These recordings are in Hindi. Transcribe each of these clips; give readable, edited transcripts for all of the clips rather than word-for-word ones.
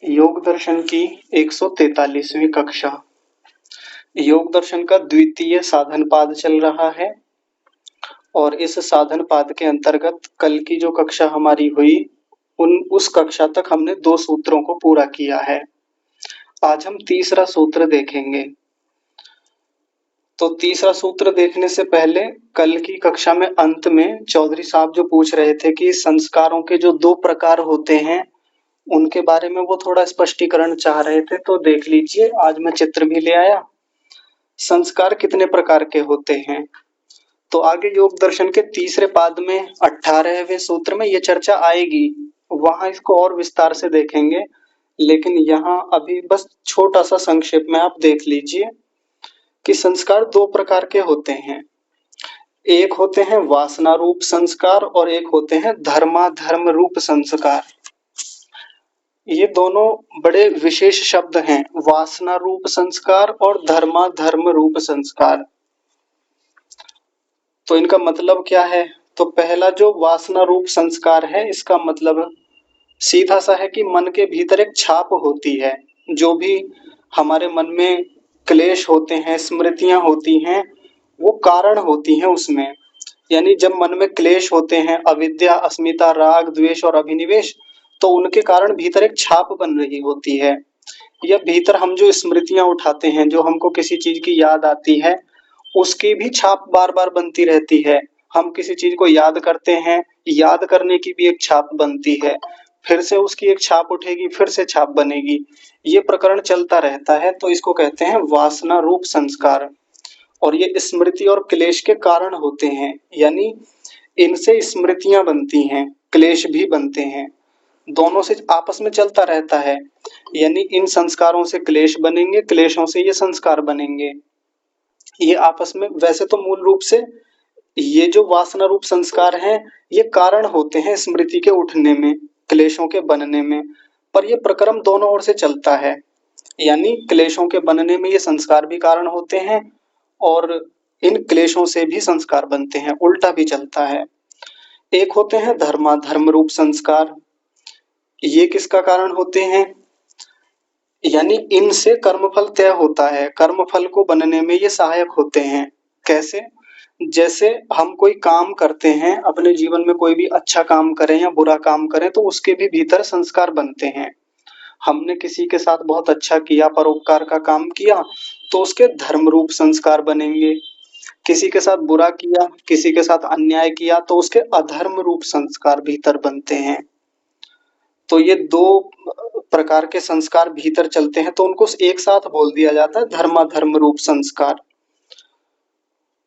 योग दर्शन की 143वीं कक्षा। योग दर्शन का द्वितीय साधन पाद चल रहा है और इस साधन पाद के अंतर्गत कल की जो कक्षा हमारी हुई उस कक्षा तक हमने 2 सूत्रों को पूरा किया है। आज हम तीसरा सूत्र देखेंगे। तो तीसरा सूत्र देखने से पहले कल की कक्षा में अंत में चौधरी साहब जो पूछ रहे थे कि संस्कारों के जो 2 प्रकार होते हैं उनके बारे में वो थोड़ा स्पष्टीकरण चाह रहे थे, तो देख लीजिए। आज मैं चित्र भी ले आया। संस्कार कितने प्रकार के होते हैं? तो आगे योग दर्शन के तीसरे पाद में 18वें सूत्र में ये चर्चा आएगी, वहां इसको और विस्तार से देखेंगे। लेकिन यहाँ अभी बस छोटा सा संक्षेप में आप देख लीजिए कि संस्कार 2 प्रकार के होते हैं। एक होते हैं वासना रूप संस्कार और एक होते हैं धर्माधर्म रूप संस्कार। ये दोनों बड़े विशेष शब्द हैं, वासना रूप संस्कार और धर्माधर्म रूप संस्कार। तो इनका मतलब क्या है? तो पहला जो वासना रूप संस्कार है, इसका मतलब सीधा सा है कि मन के भीतर एक छाप होती है। जो भी हमारे मन में क्लेश होते हैं, स्मृतियां होती हैं, वो कारण होती हैं उसमें। यानी जब मन में क्लेश होते हैं, अविद्या, अस्मिता, राग, द्वेष और अभिनिवेश, तो उनके कारण भीतर एक छाप बन रही होती है। या भीतर हम जो स्मृतियां उठाते हैं, जो हमको किसी चीज की याद आती है, उसकी भी छाप बार बार बनती रहती है। हम किसी चीज को याद करते हैं, याद करने की भी एक छाप बनती है, फिर से उसकी एक छाप उठेगी, फिर से छाप बनेगी। ये प्रकरण चलता रहता है, तो इसको कहते हैं वासना रूप संस्कार। और ये स्मृति और क्लेश के कारण होते हैं, यानी इनसे स्मृतियां बनती हैं, क्लेश भी बनते हैं, दोनों से आपस में चलता रहता है। यानी इन संस्कारों से क्लेश बनेंगे, क्लेशों से ये संस्कार बनेंगे। ये आपस में वैसे तो मूल रूप से ये जो वासना रूप संस्कार हैं, ये कारण होते हैं स्मृति के उठने में, क्लेशों के बनने में। पर ये प्रक्रम दोनों ओर से चलता है, यानी क्लेशों के बनने में ये संस्कार भी कारण होते हैं और इन क्लेशों से भी संस्कार बनते हैं, उल्टा भी चलता है। एक होते हैं धर्माधर्म रूप संस्कार। ये किसका कारण होते हैं? यानी इनसे कर्मफल तय होता है, कर्मफल को बनने में ये सहायक होते हैं। कैसे? जैसे हम कोई काम करते हैं, अपने जीवन में कोई भी अच्छा काम करें या बुरा काम करें, तो उसके भी भीतर संस्कार बनते हैं। हमने किसी के साथ बहुत अच्छा किया, परोपकार का काम किया, तो उसके धर्म रूप संस्कार बनेंगे। किसी के साथ बुरा किया, किसी के साथ अन्याय किया, तो उसके अधर्म रूप संस्कार भीतर बनते हैं। तो ये 2 प्रकार के संस्कार भीतर चलते हैं, तो उनको एक साथ बोल दिया जाता है धर्माधर्म रूप संस्कार।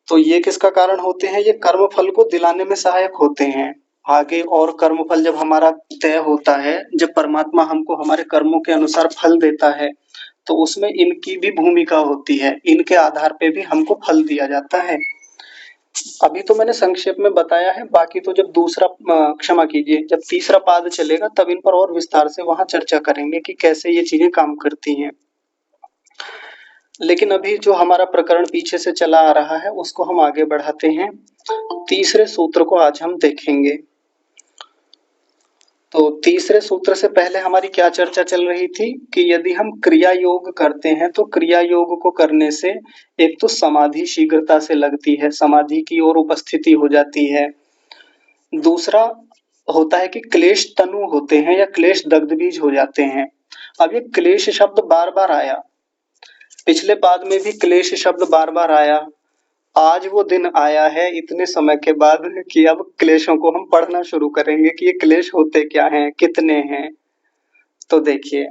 तो ये किसका कारण होते हैं? ये कर्म फल को दिलाने में सहायक होते हैं। आगे और कर्म फल जब हमारा तय होता है, जब परमात्मा हमको हमारे कर्मों के अनुसार फल देता है, तो उसमें इनकी भी भूमिका होती है, इनके आधार पे भी हमको फल दिया जाता है। अभी तो मैंने संक्षेप में बताया है, बाकी तो जब क्षमा कीजिए, जब तीसरा पाद चलेगा तब इन पर और विस्तार से वहां चर्चा करेंगे कि कैसे ये चीजें काम करती हैं। लेकिन अभी जो हमारा प्रकरण पीछे से चला आ रहा है, उसको हम आगे बढ़ाते हैं। तीसरे सूत्र को आज हम देखेंगे। तो तीसरे सूत्र से पहले हमारी क्या चर्चा चल रही थी कि यदि हम क्रिया योग करते हैं, तो क्रिया योग को करने से एक तो समाधि शीघ्रता से लगती है, समाधि की ओर उपस्थिति हो जाती है। दूसरा होता है कि क्लेश तनु होते हैं या क्लेश दग्ध बीज हो जाते हैं। अब ये क्लेश शब्द बार बार आया, पिछले पाद में भी क्लेश शब्द बार बार आया। आज वो दिन आया है इतने समय के बाद कि अब क्लेशों को हम पढ़ना शुरू करेंगे कि ये क्लेश होते क्या हैं, कितने हैं। तो देखिए,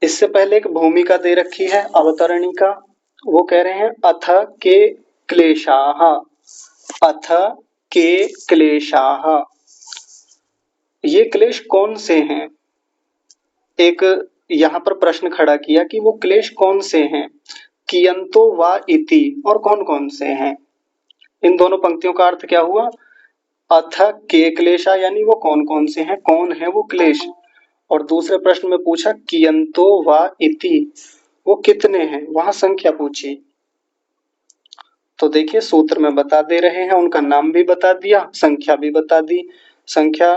इससे पहले एक भूमिका दे रखी है अवतरणी का। वो कह रहे हैं अथ के क्लेशाः, अथ के क्लेशाः। ये क्लेश कौन से हैं? एक यहाँ पर प्रश्न खड़ा किया कि वो क्लेश कौन से हैं, कियंतो वा इति, और कौन कौन से हैं। इन दोनों पंक्तियों का अर्थ क्या हुआ? अथ के क्लेशा, यानी वो कौन कौन से हैं, कौन है वो क्लेश। और दूसरे प्रश्न में पूछा कियंतो वा इति, वो कितने हैं, वहां संख्या पूछी। तो देखिए सूत्र में बता दे रहे हैं, उनका नाम भी बता दिया, संख्या भी बता दी। संख्या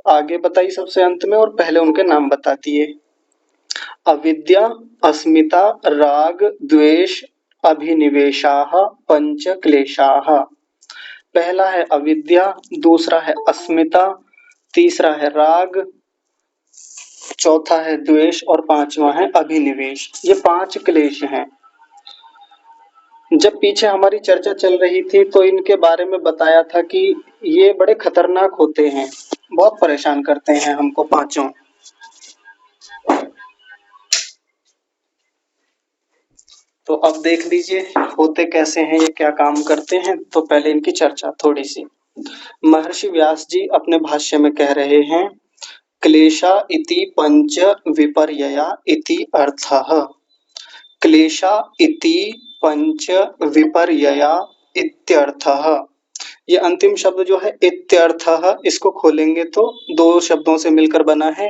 आगे बताई सबसे अंत में और पहले उनके नाम बता दिए। अविद्या, अस्मिता, राग, द्वेष, अभिनिवेशाः, पंच क्लेशाः। पहला है अविद्या, दूसरा है अस्मिता, तीसरा है राग, चौथा है द्वेष और पांचवा है अभिनिवेश। ये 5 क्लेश हैं। जब पीछे हमारी चर्चा चल रही थी तो इनके बारे में बताया था कि ये बड़े खतरनाक होते हैं, बहुत परेशान करते हैं हमको पांचों। तो अब देख लीजिए होते कैसे हैं, ये क्या काम करते हैं। तो पहले इनकी चर्चा थोड़ी सी। महर्षि व्यास जी अपने भाष्य में कह रहे हैं, क्लेशा इति पंच विपर्यया इति अर्थः। क्लेशा इति पंच विपर्यया इत्यर्थः। ये अंतिम शब्द जो है इत्यर्थः, इसको खोलेंगे तो 2 शब्दों से मिलकर बना है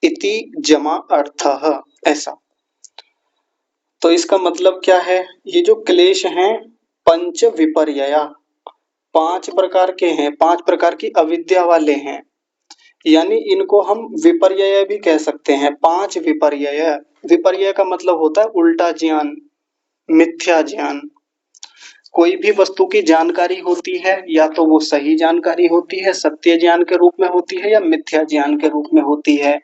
इति जमा अर्थः, ऐसा। तो इसका मतलब क्या है, ये जो क्लेश हैं पंच विपर्यया, 5 प्रकार के हैं, 5 प्रकार की अविद्या वाले हैं। यानी इनको हम विपर्यय भी कह सकते हैं। 5 विपर्यय। विपर्यय का मतलब होता है उल्टा ज्ञान, मिथ्या ज्ञान। कोई भी वस्तु की जानकारी होती है, या तो वो सही जानकारी होती है, सत्य ज्ञान के रूप में होती है, या मिथ्या ज्ञान के रूप में होती है।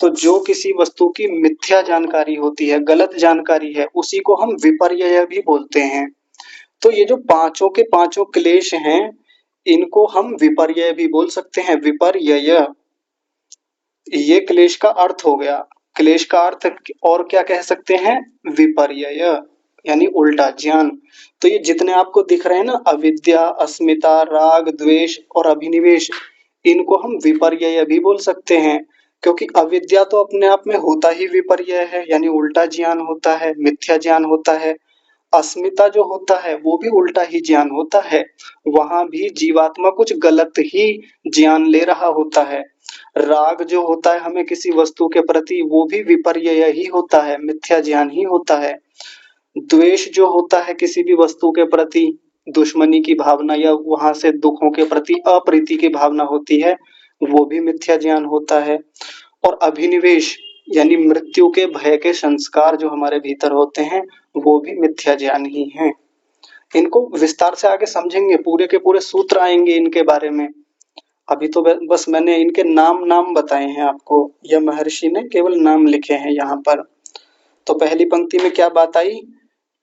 तो जो किसी वस्तु की मिथ्या जानकारी होती है, गलत जानकारी है, उसी को हम विपर्यय भी बोलते हैं। तो ये जो पांचों के पांचों क्लेश हैं, इनको हम विपर्यय भी बोल सकते हैं। विपर्यय ये क्लेश का अर्थ हो गया। क्लेश का अर्थ और क्या कह सकते हैं, विपर्यय यानी उल्टा ज्ञान। तो ये जितने आपको दिख रहे हैं ना, अविद्या, अस्मिता, राग, द्वेष और अभिनिवेश, इनको हम विपर्यय भी बोल सकते हैं। क्योंकि अविद्या तो अपने आप में होता ही विपर्यय है, यानी उल्टा ज्ञान होता है, मिथ्या ज्ञान होता है। अस्मिता जो होता है वो भी उल्टा ही ज्ञान होता है, वहां भी जीवात्मा कुछ गलत ही ज्ञान ले रहा होता है। राग जो होता है हमें किसी वस्तु के प्रति, वो भी विपर्यय ही होता है, मिथ्या ज्ञान ही होता है। द्वेष जो होता है किसी भी वस्तु के प्रति, दुश्मनी की भावना या वहां से दुखों के प्रति अप्रीति की भावना होती है, वो भी मिथ्या ज्ञान होता है। और अभिनिवेश यानी मृत्यु के भय के संस्कार जो हमारे भीतर होते हैं, वो भी मिथ्या ज्ञान ही हैं। इनको विस्तार से आगे समझेंगे, पूरे के पूरे सूत्र आएंगे इनके बारे में। अभी तो बस मैंने इनके नाम नाम बताए हैं आपको, यह महर्षि ने केवल नाम लिखे हैं यहाँ पर। तो पहली पंक्ति में क्या बात आई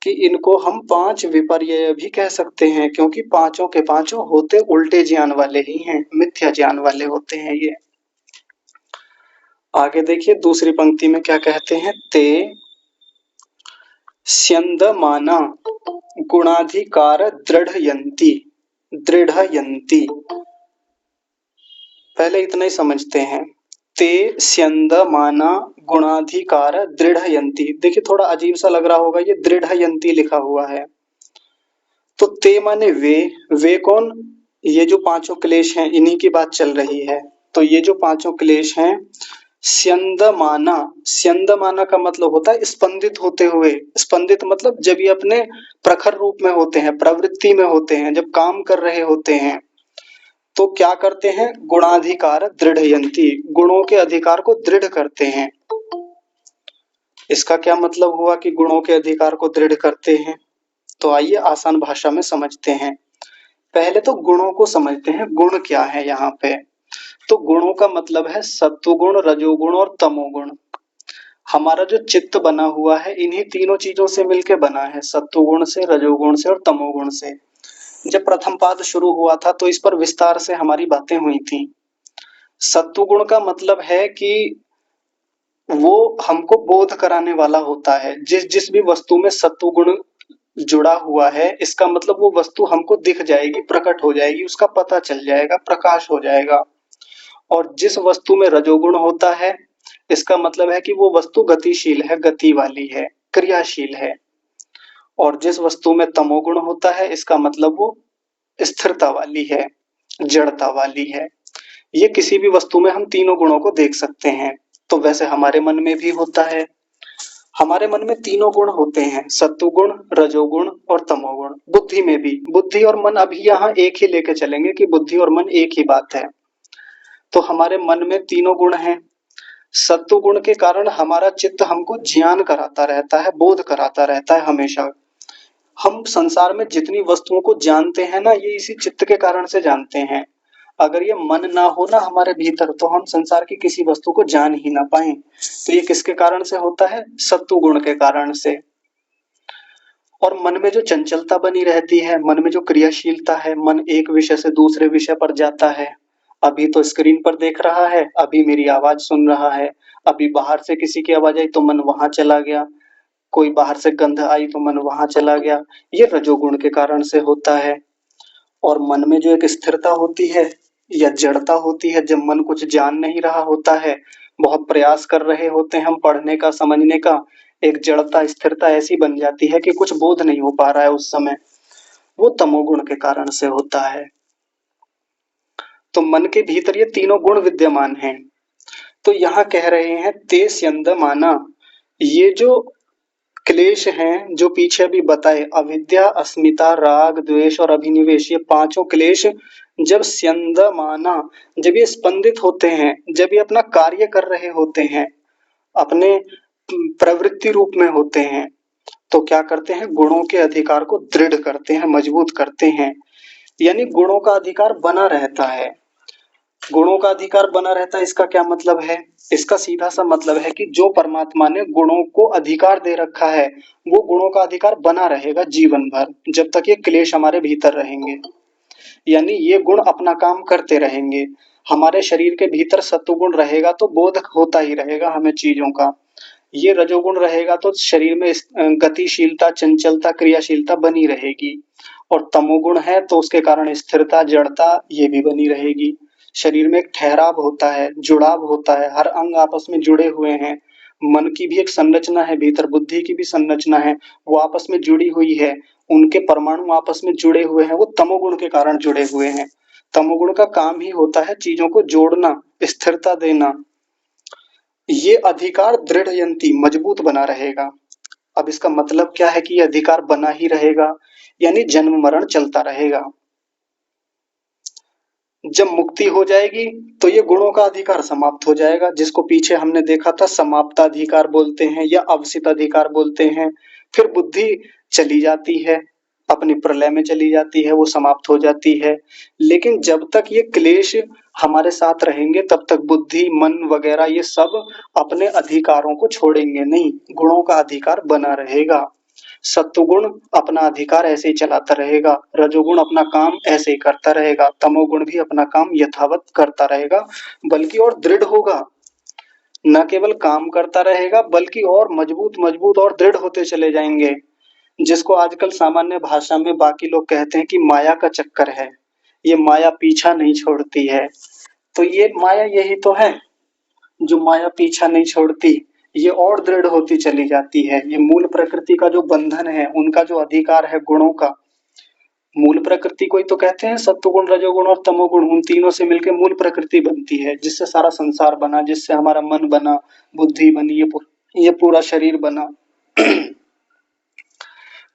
कि इनको हम 5 विपर्यय भी कह सकते हैं, क्योंकि पांचों के पांचों होते उल्टे ज्ञान वाले ही हैं, मिथ्या ज्ञान वाले होते हैं ये। आगे देखिए दूसरी पंक्ति में क्या कहते हैं, ते स्यन्दमाना गुणाधिकार दृढ़यन्ति। दृढ़यन्ति पहले इतना ही समझते हैं। ते स्यन्दमाना गुणाधिकार दृढ़यन्ति। देखिए थोड़ा अजीब सा लग रहा होगा, ये दृढ़यन्ति लिखा हुआ है। तो ते माने वे कौन, ये जो पांचों क्लेश हैं इन्हीं की बात चल रही है। तो ये जो पांचों क्लेश हैं, स्यन्दमाना, स्यन्दमाना का मतलब होता है स्पंदित होते हुए। स्पंदित मतलब जब ये अपने प्रखर रूप में होते हैं, प्रवृत्ति में होते हैं, जब काम कर रहे होते हैं, तो क्या करते हैं, गुणाधिकार दृढ़यन्ति, गुणों के अधिकार को दृढ़ करते हैं। इसका क्या मतलब हुआ कि गुणों के अधिकार को दृढ़ करते हैं? तो आइए आसान भाषा में समझते हैं। पहले तो गुणों को समझते हैं, गुण क्या है यहाँ पे। तो गुणों का मतलब है सत्वगुण, रजोगुण और तमोगुण। हमारा जो चित्त बना हुआ है इन्हीं तीनों चीजों से मिलके बना है, सत्वगुण से, रजोगुण से और तमोगुण से। जब प्रथम पाद शुरू हुआ था तो इस पर विस्तार से हमारी बातें हुई थी। सत्वगुण का मतलब है कि वो हमको बोध कराने वाला होता है। जिस जिस भी वस्तु में सत्वगुण जुड़ा हुआ है, इसका मतलब वो वस्तु हमको दिख जाएगी, प्रकट हो जाएगी, उसका पता चल जाएगा, प्रकाश हो जाएगा। और जिस वस्तु में रजोगुण होता है, इसका मतलब है कि वो वस्तु गतिशील है, गति वाली है, क्रियाशील है। और जिस वस्तु में तमोगुण होता है, इसका मतलब वो स्थिरता वाली है, जड़ता वाली है। ये किसी भी वस्तु में हम तीनों गुणों को देख सकते हैं। तो वैसे हमारे मन में भी होता है। हमारे मन में तीनों गुण होते हैं, सत्वगुण, रजोगुण और तमोगुण। बुद्धि में भी, बुद्धि और मन अभी यहाँ एक ही लेके चलेंगे कि बुद्धि और मन एक ही बात है। तो हमारे मन में तीनों गुण हैं, सत्व गुण के कारण हमारा चित्त हमको ज्ञान कराता रहता है, बोध कराता रहता है हमेशा। हम संसार में जितनी वस्तुओं को जानते हैं ना, ये इसी चित्त के कारण से जानते हैं। अगर ये मन ना हो ना हमारे भीतर, तो हम संसार की किसी वस्तु को जान ही ना पाए। तो ये किसके कारण से होता है? सत्व गुण के कारण से। और मन में जो चंचलता बनी रहती है, मन में जो क्रियाशीलता है, मन एक विषय से दूसरे विषय पर जाता है। अभी तो स्क्रीन पर देख रहा है, अभी मेरी आवाज सुन रहा है, अभी बाहर से किसी की आवाज आई तो मन वहां चला गया, कोई बाहर से गंध आई तो मन वहां चला गया। ये रजोगुण के कारण से होता है। और मन में जो एक स्थिरता होती है या जड़ता होती है, जब मन कुछ जान नहीं रहा होता है, बहुत प्रयास कर रहे होते हैं हम पढ़ने का, समझने का, एक जड़ता स्थिरता ऐसी बन जाती है कि कुछ बोध नहीं हो पा रहा है उस समय, वो तमोगुण के कारण से होता है। तो मन के भीतर ये तीनों गुण विद्यमान हैं। तो यहाँ कह रहे हैं ते स्यंदमाना, ये जो क्लेश हैं जो पीछे अभी बताए, अविद्या, अस्मिता, राग, द्वेष और अभिनिवेश, ये पांचों क्लेश जब स्यंदमाना, जब ये स्पंदित होते हैं, जब ये अपना कार्य कर रहे होते हैं, अपने प्रवृत्ति रूप में होते हैं, तो क्या करते हैं? गुणों के अधिकार को दृढ़ करते हैं, मजबूत करते हैं। यानी गुणों का अधिकार बना रहता है। गुणों का अधिकार बना रहता है, इसका क्या मतलब है? इसका सीधा सा मतलब है कि जो परमात्मा ने गुणों को अधिकार दे रखा है, वो गुणों का अधिकार बना रहेगा जीवन भर, जब तक ये क्लेश हमारे भीतर रहेंगे। यानी ये गुण अपना काम करते रहेंगे। हमारे शरीर के भीतर सत्वगुण रहेगा तो बोध होता ही रहेगा हमें चीजों का। ये रजोगुण रहेगा तो शरीर में गतिशीलता, चंचलता, क्रियाशीलता बनी रहेगी। और तमोगुण है तो उसके कारण स्थिरता, जड़ता ये भी बनी रहेगी। शरीर में एक ठहराव होता है, जुड़ाव होता है, हर अंग आपस में जुड़े हुए हैं। मन की भी एक संरचना है, भीतर बुद्धि की भी संरचना है, वो आपस में जुड़ी हुई है। उनके परमाणु आपस में जुड़े हुए हैं, वो तमोगुण के कारण जुड़े हुए हैं। तमोगुण का काम ही होता है चीजों को जोड़ना, स्थिरता देना। ये अधिकार दृढ़यंती, मजबूत बना रहेगा। अब इसका मतलब क्या है कि ये अधिकार बना ही रहेगा? यानी जन्म मरण चलता रहेगा। जब मुक्ति हो जाएगी तो ये गुणों का अधिकार समाप्त हो जाएगा, जिसको पीछे हमने देखा था समाप्ताधिकार बोलते हैं या अवसित अधिकार बोलते हैं। फिर बुद्धि चली जाती है, अपनी प्रलय में चली जाती है, वो समाप्त हो जाती है। लेकिन जब तक ये क्लेश हमारे साथ रहेंगे, तब तक बुद्धि, मन वगैरह ये सब अपने अधिकारों को छोड़ेंगे नहीं, गुणों का अधिकार बना रहेगा। सत्वगुण अपना अधिकार ऐसे ही चलाता रहेगा, रजोगुण अपना काम ऐसे ही करता रहेगा, तमोगुण भी अपना काम यथावत करता रहेगा, बल्कि और दृढ़ होगा। न केवल काम करता रहेगा बल्कि और मजबूत मजबूत और दृढ़ होते चले जाएंगे, जिसको आजकल सामान्य भाषा में बाकी लोग कहते हैं कि माया का चक्कर है। ये माया पीछा नहीं छोड़ती है। तो ये माया यही तो है, जो माया पीछा नहीं छोड़ती, ये और दृढ़ होती चली जाती है। ये मूल प्रकृति का जो बंधन है, उनका जो अधिकार है गुणों का, मूल प्रकृति को ही तो कहते हैं सत्वगुण, रजोगुण और तमोगुण। उन तीनों से मिलकर मूल प्रकृति बनती है, जिससे सारा संसार बना, जिससे हमारा मन बना, बुद्धि बनी, ये पूरा शरीर बना।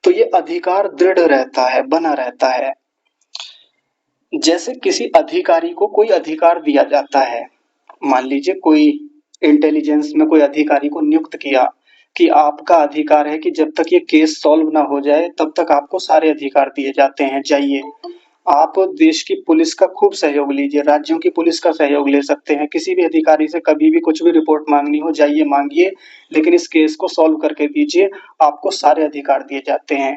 तो ये अधिकार दृढ़ रहता है, बना रहता है। जैसे किसी अधिकारी को कोई अधिकार दिया जाता है, मान लीजिए कोई इंटेलिजेंस में कोई अधिकारी को नियुक्त किया कि आपका अधिकार है कि जब तक ये केस सॉल्व ना हो जाए तब तक आपको सारे अधिकार दिए जाते हैं, जाइए। आप देश की पुलिस का खूब सहयोग लीजिए, राज्यों की पुलिस का सहयोग ले सकते हैं, किसी भी अधिकारी से कभी भी कुछ भी रिपोर्ट मांगनी हो जाइए, मांगिए, लेकिन इस केस को सॉल्व करके दीजिए, आपको सारे अधिकार दिए जाते हैं।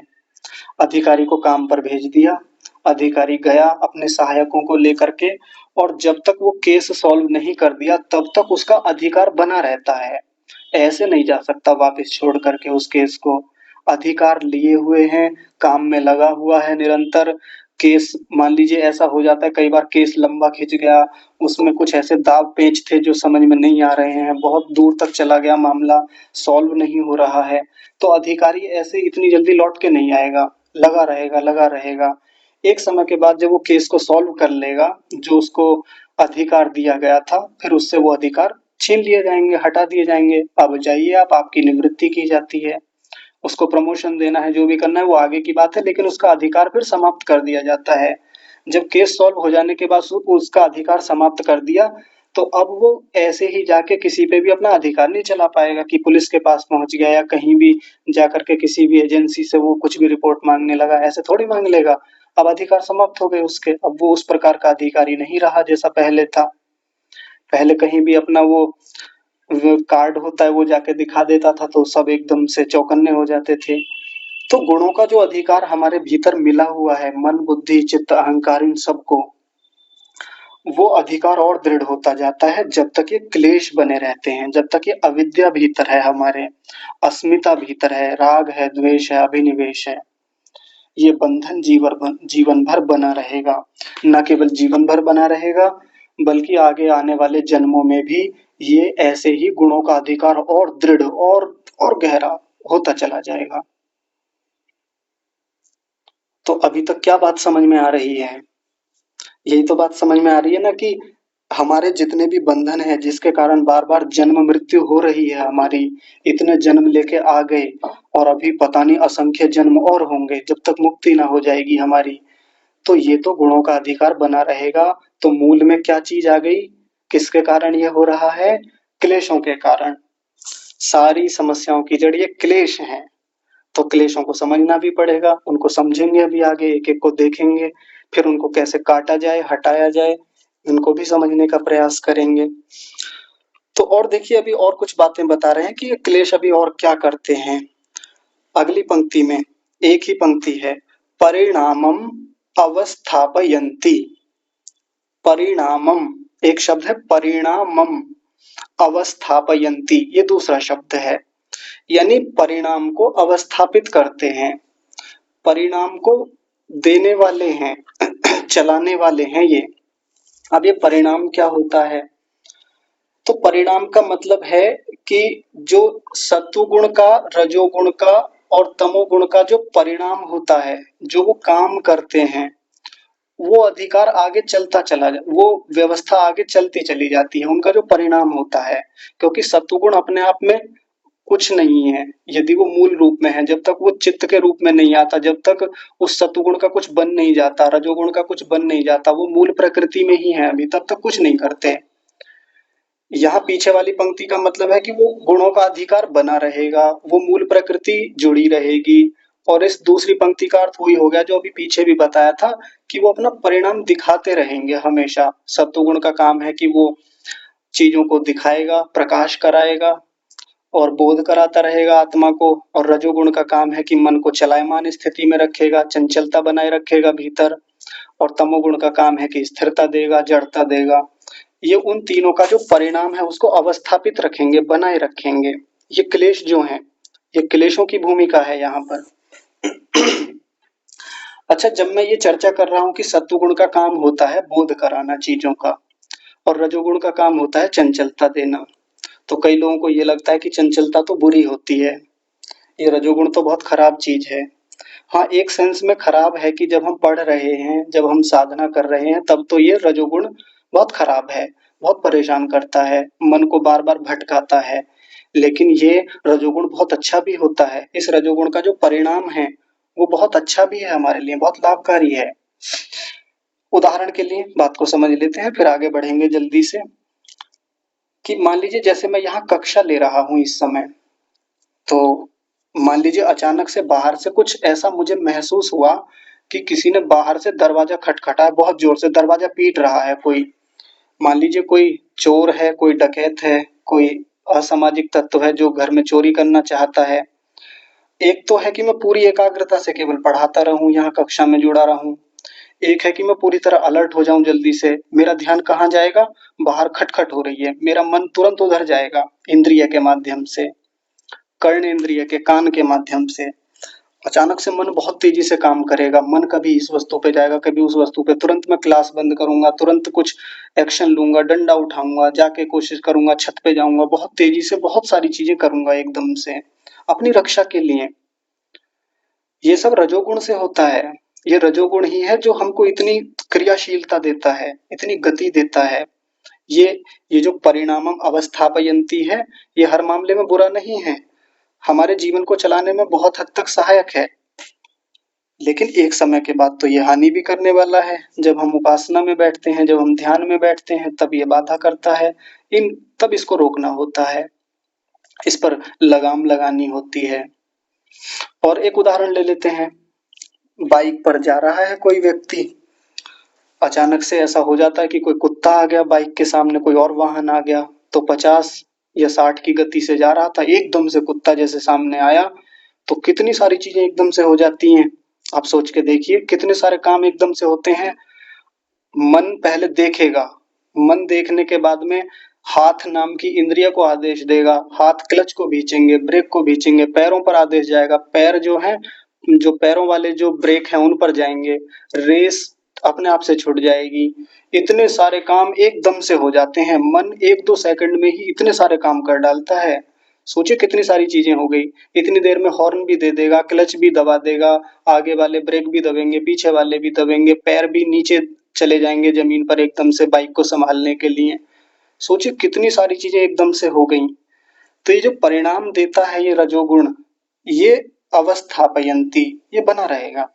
अधिकारी को काम पर भेज दिया, अधिकारी गया अपने सहायकों को लेकर के, और जब तक वो केस सॉल्व नहीं कर दिया तब तक उसका अधिकार बना रहता है। ऐसे नहीं जा सकता वापस छोड़ करके उस केस को। अधिकार लिए हुए हैं, काम में लगा हुआ है निरंतर। केस मान लीजिए ऐसा हो जाता है, कई बार केस लंबा खिंच गया, उसमें कुछ ऐसे दाव पेच थे जो समझ में नहीं आ रहे हैं, बहुत दूर तक चला गया मामला, सॉल्व नहीं हो रहा है, तो अधिकारी ऐसे इतनी जल्दी लौट के नहीं आएगा, लगा रहेगा, लगा रहेगा। एक समय के बाद जब वो केस को सॉल्व कर लेगा, जो उसको अधिकार दिया गया था, फिर उससे वो अधिकार छीन लिए जाएंगे, हटा दिए जाएंगे। अब जाइए आप, आपकी निवृत्ति की जाती है, उसको प्रमोशन देना है, जो भी करना है वो आगे की बात है, लेकिन उसका अधिकार फिर समाप्त कर दिया जाता है। जब केस सॉल्व हो जाने के बाद उसका अधिकार समाप्त कर दिया, तो अब वो ऐसे ही जाके किसी पे भी अपना अधिकार नहीं चला पाएगा कि पुलिस के पास पहुँच गया या कहीं भी जाकर के किसी भी एजेंसी से वो कुछ भी रिपोर्ट माँगने लगा, ऐसे थोड़ी माँग लेगा। अब अधिकार समाप्त हो गए उसके, अब वो उस प्रकार का अधिकारी नहीं रहा जैसा पहले था। पहले कहीं भी अपना वो कार्ड होता है वो जाके दिखा देता था तो सब एकदम से चौकन्ने हो जाते थे। तो गुणों का जो अधिकार हमारे भीतर मिला हुआ है, मन, बुद्धि, चित्त, अहंकार, इन सबको, वो अधिकार और दृढ़ होता जाता है जब तक ये क्लेश बने रहते हैं, जब तक ये अविद्या भीतर है, हमारे अस्मिता भीतर है, राग है, द्वेष है, अभिनिवेश है, ये बंधन जीवन भर बना रहेगा। न केवल जीवन भर बना रहेगा बल्कि आगे आने वाले जन्मों में भी ये ऐसे ही गुणों का अधिकार और दृढ़ और गहरा होता चला जाएगा। तो अभी तक क्या बात समझ में आ रही है? यही तो बात समझ में आ रही है ना कि हमारे जितने भी बंधन है जिसके कारण बार बार जन्म मृत्यु हो रही है हमारी, इतने जन्म लेके आ गए और अभी पता नहीं असंख्य जन्म और होंगे जब तक मुक्ति ना हो जाएगी हमारी। तो ये तो गुणों का अधिकार बना रहेगा। तो मूल में क्या चीज आ गई? किसके कारण ये हो रहा है? क्लेशों के कारण। सारी समस्याओं की जड़ ये क्लेश है। तो क्लेशों को समझना भी पड़ेगा, उनको समझेंगे अभी आगे, एक एक को देखेंगे, फिर उनको कैसे काटा जाए, हटाया जाए, इनको भी समझने का प्रयास करेंगे। तो और देखिए अभी और कुछ बातें बता रहे हैं कि ये क्लेश अभी और क्या करते हैं। अगली पंक्ति में एक ही पंक्ति है, परिणामम अवस्थापयन्ति। परिणामम एक शब्द है, परिणामम अवस्थापयन्ति ये दूसरा शब्द है, यानी परिणाम को अवस्थापित करते हैं, परिणाम को देने वाले हैं, चलाने वाले हैं ये। अब ये परिणाम क्या होता है? तो परिणाम का मतलब है कि जो सत्वगुण का, रजोगुण का और तमोगुण का जो परिणाम होता है, जो वो काम करते हैं, वो अधिकार आगे चलता चला जा, वो व्यवस्था आगे चलती चली जाती है, उनका जो परिणाम होता है। क्योंकि सत्वगुण अपने आप में कुछ नहीं है यदि वो मूल रूप में है, जब तक वो चित्त के रूप में नहीं आता, जब तक उस सत्वगुण का कुछ बन नहीं जाता, रजोगुण का कुछ बन नहीं जाता, वो मूल प्रकृति में ही है अभी, तब तक कुछ नहीं करते। यहाँ पीछे वाली पंक्ति का मतलब है कि वो गुणों का अधिकार बना रहेगा, वो मूल प्रकृति जुड़ी रहेगी। और इस दूसरी पंक्ति का अर्थ वही हो गया जो अभी पीछे भी बताया था कि वो अपना परिणाम दिखाते रहेंगे हमेशा। सत्वगुण का काम है कि वो चीजों को दिखाएगा, प्रकाश कराएगा और बोध कराता रहेगा आत्मा को। और रजोगुण का काम है कि मन को चलायमान स्थिति में रखेगा, चंचलता बनाए रखेगा भीतर। और तमोगुण का काम है कि स्थिरता देगा, जड़ता देगा। ये उन तीनों का जो परिणाम है उसको अवस्थापित रखेंगे, बनाए रखेंगे। ये क्लेश जो हैं, ये क्लेशों की भूमिका है यहाँ पर। अच्छा, जब मैं ये चर्चा कर रहा हूं कि सत्वगुण का काम होता है बोध कराना चीजों का और रजोगुण का काम होता है चंचलता देना, तो कई लोगों को ये लगता है कि चंचलता तो बुरी होती है, ये रजोगुण तो बहुत खराब चीज है। हाँ, एक सेंस में खराब है कि जब हम पढ़ रहे हैं, जब हम साधना कर रहे हैं, तब तो ये रजोगुण बहुत खराब है, बहुत परेशान करता है, मन को बार बार भटकाता है। लेकिन ये रजोगुण बहुत अच्छा भी होता है, इस रजोगुण का जो परिणाम है वो बहुत अच्छा भी है, हमारे लिए बहुत लाभकारी है। उदाहरण के लिए बात को समझ लेते हैं, फिर आगे बढ़ेंगे जल्दी से। कि मान लीजिए जैसे मैं यहाँ कक्षा ले रहा हूँ इस समय, तो मान लीजिए अचानक से बाहर से कुछ ऐसा मुझे महसूस हुआ कि किसी ने बाहर से दरवाजा खटखटाया, बहुत जोर से दरवाजा पीट रहा है कोई। मान लीजिए कोई चोर है, कोई डकैत है, कोई असामाजिक तत्व है जो घर में चोरी करना चाहता है। एक तो है कि मैं पूरी एकाग्रता से केवल पढ़ाता रहूं, यहाँ कक्षा में जुड़ा रहूं। एक है कि मैं पूरी तरह अलर्ट हो जाऊं जल्दी से। मेरा ध्यान कहाँ जाएगा? बाहर खटखट हो रही है, मेरा मन तुरंत उधर जाएगा इंद्रिय के माध्यम से, कर्ण इंद्रिय के, कान के माध्यम से। अचानक से मन बहुत तेजी से काम करेगा, मन कभी इस वस्तु पे जाएगा, कभी उस वस्तु पे। तुरंत मैं क्लास बंद करूंगा, तुरंत कुछ एक्शन लूंगा, डंडा उठाऊंगा, जाके कोशिश करूंगा, छत पे जाऊंगा, बहुत तेजी से बहुत सारी चीजें करूंगा एकदम से अपनी रक्षा के लिए। ये सब रजोगुण से होता है। ये रजोगुण ही है जो हमको इतनी क्रियाशीलता देता है, इतनी गति देता है। ये ये जो परिणामम अवस्थापयन्ति है, ये हर मामले में बुरा नहीं है, हमारे जीवन को चलाने में बहुत हद तक सहायक है। लेकिन एक समय के बाद तो ये हानि भी करने वाला है। जब हम उपासना में बैठते हैं, जब हम ध्यान में बैठते हैं, तब ये बाधा करता है। तब इसको रोकना होता है, इस पर लगाम लगानी होती है। और एक उदाहरण ले लेते हैं। बाइक पर जा रहा है कोई व्यक्ति, अचानक से ऐसा हो जाता है कि कोई कुत्ता आ गया बाइक के सामने, कोई और वाहन आ गया, तो 50 या 60 की गति से जा रहा था, एकदम से कुत्ता जैसे सामने आया, तो कितनी सारी चीजें एकदम से हो जाती हैं। आप सोच के देखिए, कितने सारे काम एकदम से होते हैं। मन पहले देखेगा, मन देखने के बाद में हाथ नाम की इंद्रिय को आदेश देगा, हाथ क्लच को खींचेंगे, ब्रेक को खींचेंगे, पैरों पर आदेश जाएगा, पैर जो है, जो पैरों वाले जो ब्रेक हैं उन पर जाएंगे, रेस अपने आप से छूट जाएगी। इतने सारे काम एकदम से हो जाते हैं। मन 1-2 सेकंड में ही इतने सारे काम कर डालता है। सोचिए कितनी सारी चीजें हो गई। इतनी देर में हॉर्न भी दे देगा, क्लच भी दबा देगा, आगे वाले ब्रेक भी दबेंगे, पीछे वाले भी दबेंगे, पैर भी नीचे चले जाएंगे जमीन पर एकदम से बाइक को संभालने के लिए। सोचिए कितनी सारी चीजें एकदम से हो गई। तो ये जो परिणाम देता है ये रजोगुण, ये अवस्थापयंती, ये बना रहेगा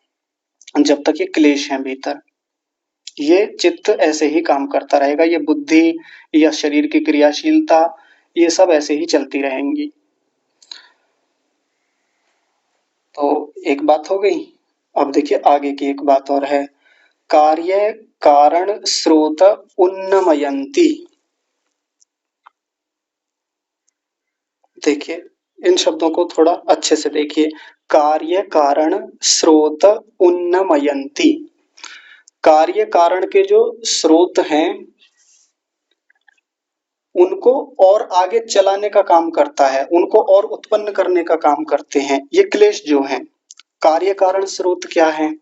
जब तक ये क्लेश है भीतर। ये चित्त ऐसे ही काम करता रहेगा, ये बुद्धि या शरीर की क्रियाशीलता, ये सब ऐसे ही चलती रहेंगी। तो एक बात हो गई। अब देखिए आगे की एक बात और है, कार्य कारण स्रोत उन्नमयंती। देखिए इन शब्दों को थोड़ा अच्छे से देखिए। कार्य कारण स्रोत उन्नमयंती। कार्य कारण के जो स्रोत हैं उनको और आगे चलाने का काम करता है, उनको और उत्पन्न करने का काम करते हैं ये क्लेश जो हैं। कार्य कारण स्रोत क्या है?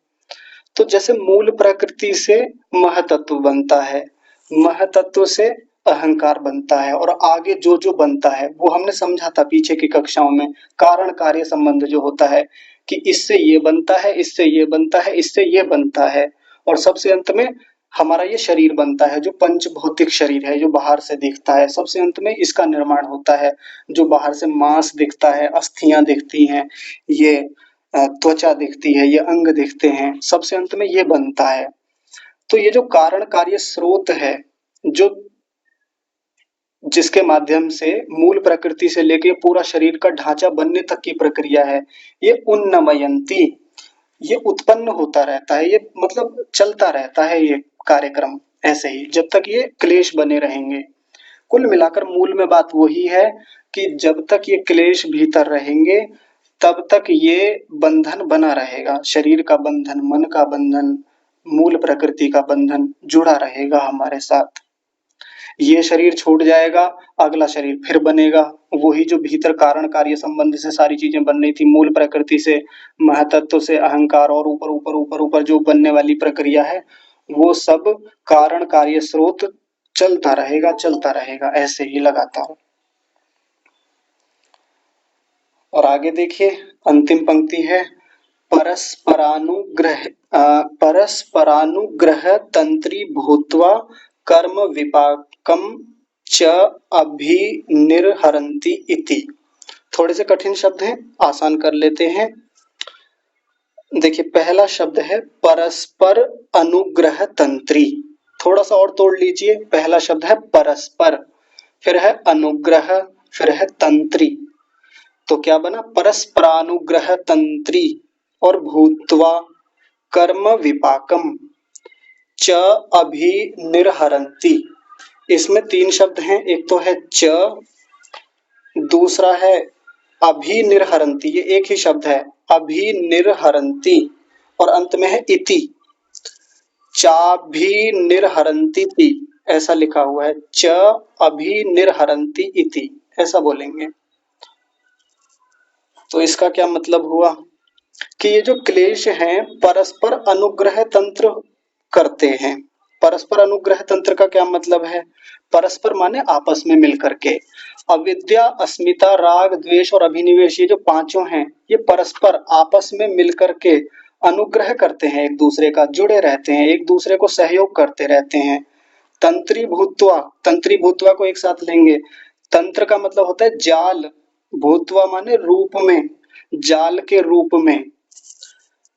तो जैसे मूल प्रकृति से महतत्व बनता है, महतत्व से अहंकार बनता है, और आगे जो जो बनता है वो हमने समझा था पीछे की कक्षाओं में। कारण कार्य संबंध जो होता है कि इससे ये बनता है, इससे ये बनता है, इससे ये बनता है, और सबसे अंत में हमारा ये शरीर बनता है जो पंच भौतिक शरीर है, जो बाहर से दिखता है। सबसे अंत में इसका निर्माण होता है, जो बाहर से मांस दिखता है, अस्थियां दिखती हैं, ये त्वचा दिखती है, ये अंग दिखते हैं, सबसे अंत में ये बनता है। तो ये जो कारण कार्य स्रोत है, जो जिसके माध्यम से मूल प्रकृति से लेके पूरा शरीर का ढांचा बनने तक की प्रक्रिया है, ये उन्नमयंती, ये उत्पन्न होता रहता है, ये मतलब चलता रहता है ये कार्यक्रम ऐसे ही जब तक ये क्लेश बने रहेंगे। कुल मिलाकर मूल में बात वही है कि जब तक ये क्लेश भीतर रहेंगे तब तक ये बंधन बना रहेगा, शरीर का बंधन, मन का बंधन, मूल प्रकृति का बंधन जुड़ा रहेगा हमारे साथ। ये शरीर छूट जाएगा, अगला शरीर फिर बनेगा, वही जो भीतर कारण कार्य संबंध से सारी चीजें बन रही थी, मूल प्रकृति से, महतत्व से, अहंकार, और ऊपर ऊपर ऊपर ऊपर जो बनने वाली प्रक्रिया है, वो सब कारण कार्य स्रोत चलता रहेगा ऐसे ही लगातार। और आगे देखिए अंतिम पंक्ति है, परस्परानुग्रह परस्परानुग्रह तंत्री भूत्वा कर्म विपाकम च अभिनिर्हरन्ति इति। थोड़े से कठिन शब्द हैं, आसान कर लेते हैं। देखिए पहला शब्द है परस्पर अनुग्रह तंत्री। थोड़ा सा और तोड़ लीजिए, पहला शब्द है परस्पर, फिर है अनुग्रह, फिर है तंत्री। तो क्या बना? परस्परानुग्रह तंत्री और भूत्वा कर्म विपाकम च अभिनिर्हरन्ति। इसमें 3 शब्द हैं, एक तो है च, दूसरा है अभिनिर्हरन्ति, ये एक ही शब्द है, अभिनिर्हरन्ति, और अंत में है इति, चाभिनिर्हरन्ति, ऐसा लिखा हुआ है, च अभिनिर्हरन्ति इति, ऐसा बोलेंगे। तो इसका क्या मतलब हुआ कि ये जो क्लेश हैं परस्पर अनुग्रह तंत्र करते हैं। परस्पर अनुग्रह तंत्र का क्या मतलब है? परस्पर माने आपस में मिलकर के। अविद्या, अस्मिता, राग, द्वेष और अभिनिवेश, ये जो पांचों हैं, ये परस्पर आपस में मिलकर के अनुग्रह करते हैं, एक दूसरे का जुड़े रहते हैं, एक दूसरे को सहयोग करते रहते हैं। तंत्री भूत्वा, तंत्री भूत्वा को एक साथ लेंगे। तंत्र का मतलब होता है जाल, भूत्वा माने रूप में, जाल के रूप में।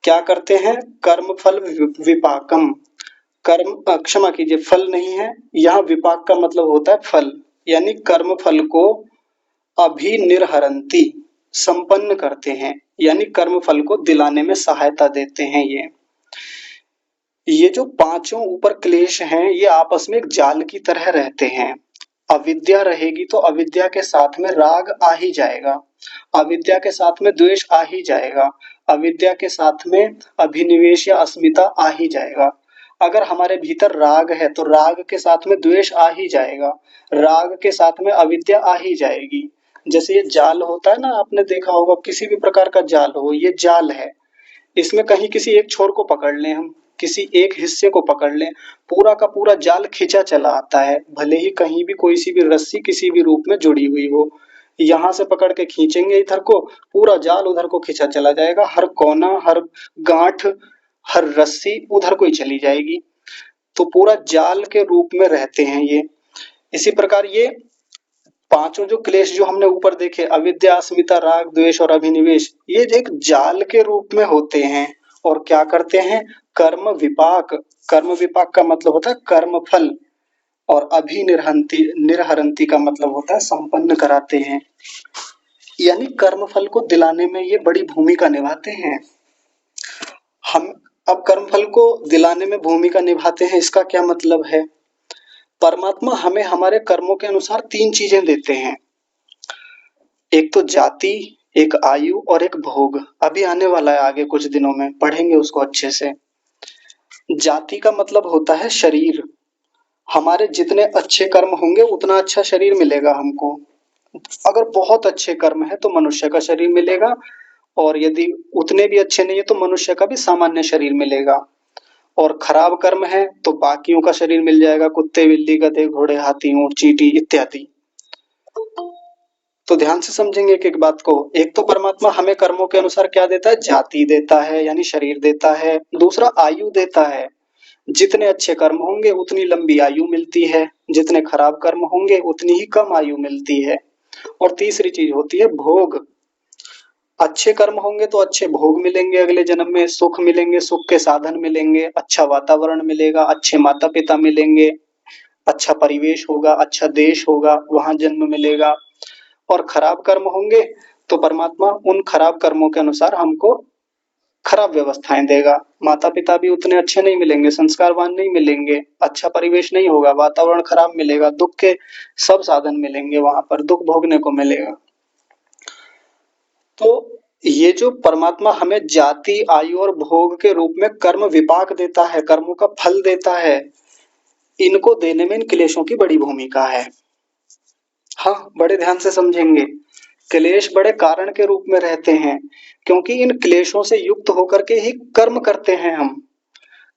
क्या करते हैं? कर्मफल विपाकम। क्षमा कीजिए, फल नहीं है, यहाँ विपाक का मतलब होता है फल, यानी कर्म फल को अभिनिर्हरन्ति, संपन्न करते हैं, यानी कर्म फल को दिलाने में सहायता देते हैं। ये जो पांचों ऊपर क्लेश हैं, ये आपस में एक जाल की तरह रहते हैं। अविद्या रहेगी तो अविद्या के साथ में राग आ ही जाएगा, अविद्या के साथ में द्वेष आ ही जाएगा, अविद्या के साथ में अभिनिवेश या अस्मिता आ ही जाएगा। अगर हमारे भीतर राग है तो राग के साथ में द्वेष आ ही जाएगा, राग के साथ में अविद्या आ ही जाएगी। जैसे ये जाल होता है ना, आपने देखा होगा, किसी भी प्रकार का जाल हो, ये जाल है, इसमें कहीं किसी एक छोर को पकड़ लें हम, किसी एक हिस्से को पकड़ लें, पूरा का पूरा जाल खींचा चला आता है, भले ही कहीं भी कोई सी भी रस्सी किसी भी रूप में जुड़ी हुई हो। यहाँ से पकड़ के खींचेंगे इधर को, पूरा जाल उधर को खींचा चला जाएगा, हर कोना, हर गांठ, हर रस्सी उधर को ही चली जाएगी। तो पूरा जाल के रूप में रहते हैं ये। इसी प्रकार ये पांचों जो क्लेश जो हमने ऊपर देखे, अविद्या, अस्मिता, राग, द्वेष और अभिनिवेश, ये एक जाल के रूप में होते हैं और क्या करते हैं? कर्म विपाक। कर्म विपाक का मतलब होता है कर्म फल, और अभिनिर्हंति, निर्हरंती का मतलब होता है संपन्न कराते हैं, यानी कर्म फल को दिलाने में ये बड़ी भूमिका निभाते हैं। हम अब कर्म फल को दिलाने में भूमिका निभाते हैं, इसका क्या मतलब है? परमात्मा हमें हमारे कर्मों के अनुसार तीन चीजें देते हैं, एक तो जाति, एक आयु और एक भोग। अभी आने वाला है, आगे कुछ दिनों में पढ़ेंगे उसको अच्छे से। जाति का मतलब होता है शरीर, हमारे जितने अच्छे कर्म होंगे उतना अच्छा शरीर मिलेगा हमको। अगर बहुत अच्छे कर्म है तो मनुष्य का शरीर मिलेगा, और यदि उतने भी अच्छे नहीं है तो मनुष्य का भी सामान्य शरीर मिलेगा। और खराब कर्म है तो बाकियों का शरीर मिल जाएगा, कुत्ते, बिल्ली, गधे, घोड़े, हाथी, ऊंट, चींटी इत्यादि। तो ध्यान से समझेंगे एक एक बात को। एक तो परमात्मा हमें कर्मों के अनुसार क्या देता है? जाति देता है, यानी शरीर देता है। दूसरा आयु देता है, जितने अच्छे कर्म होंगे उतनी लंबी आयु मिलती है, जितने खराब कर्म होंगे उतनी ही कम आयु मिलती है। और तीसरी चीज होती है भोग। अच्छे कर्म होंगे तो अच्छे भोग मिलेंगे, अगले जन्म में सुख मिलेंगे, सुख के साधन मिलेंगे, अच्छा वातावरण मिलेगा, अच्छे माता पिता मिलेंगे, अच्छा परिवेश होगा, अच्छा देश होगा, वहां जन्म मिलेगा। और खराब कर्म होंगे तो परमात्मा उन खराब कर्मों के अनुसार हमको खराब व्यवस्थाएं देगा, माता पिता भी उतने अच्छे नहीं मिलेंगे, संस्कारवान नहीं मिलेंगे, अच्छा परिवेश नहीं होगा, वातावरण खराब मिलेगा, दुख के सब साधन मिलेंगे, वहां पर दुख भोगने को मिलेगा। तो ये जो परमात्मा हमें जाति, आयु और भोग के रूप में कर्म विपाक देता है, कर्मों का फल देता है, इनको देने में इन क्लेशों की बड़ी भूमिका है। हाँ, बड़े ध्यान से समझेंगे। क्लेश बड़े कारण के रूप में रहते हैं, क्योंकि इन क्लेशों से युक्त होकर के ही कर्म करते हैं हम।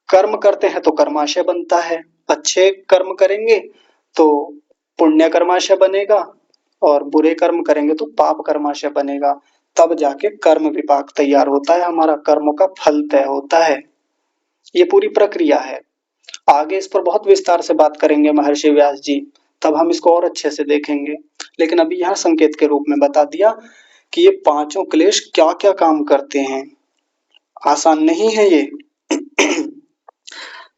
कर्म करते हैं तो कर्माशय बनता है, अच्छे कर्म करेंगे तो पुण्य कर्माशय बनेगा, और बुरे कर्म करेंगे तो पाप कर्माशय बनेगा। तब जाके कर्म विपाक तैयार होता है, हमारा कर्मों का फल तय होता है। ये पूरी प्रक्रिया है। आगे इस पर बहुत विस्तार से बात करेंगे महर्षि व्यास जी, तब हम इसको और अच्छे से देखेंगे। लेकिन अभी यहाँ संकेत के रूप में बता दिया कि ये पांचों क्लेश क्या क्या काम करते हैं, आसान नहीं है ये।